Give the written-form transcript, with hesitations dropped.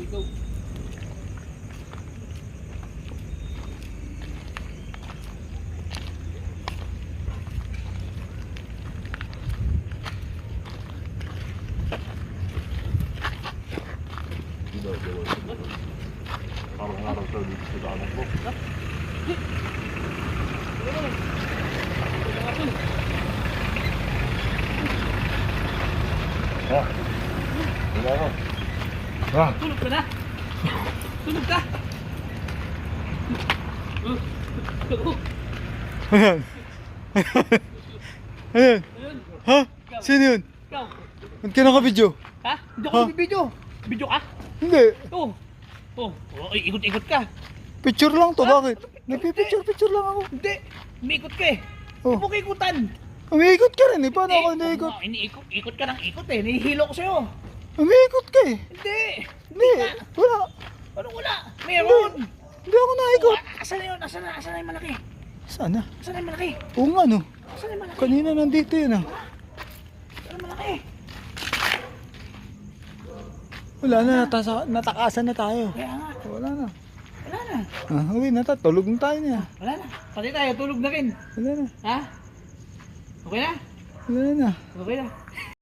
ikaw. Araw-araw sa dito sa daanan ko. Ha? Wala ako. Ha? Tulog ka na. Tulog ka. Ayan. Ayan. Ayun. Ha? Sino yun? Ikaw. Ba't ka naka-video? Ha? Hindi ako Ha? nagbibideo. Video ka? Hindi. Oo. Oh, ikot-ikot ka. Picture lang to, Ha? bakit? Nagpipicture lang ako. Hindi. Umiikot ka eh. Oh. Hindi mo kaikutan. Umiikot ka rin eh. Paano ako iniikot? Ikot ka ng ikot eh. Nihihilo ko sa'yo. Umiikot ka eh. Hindi. Hindi. Wala. Ano wala? Meron. Hindi ako naikot. Asan na yun? Asan na yung malaki? Sana? Asan na yung malaki? Oo nga no. Asan na yung malaki? Kanina nandito yun ah. Asan na yung malaki? Wala na. Natakasan na tayo. Kaya nga. Wala na. Wala na. Uwi na tayo. Tulog na tayo niya. Wala na. Pati tayo. Tulog na rin. Wala na. Ha? Okay na? Wala na. Okay na.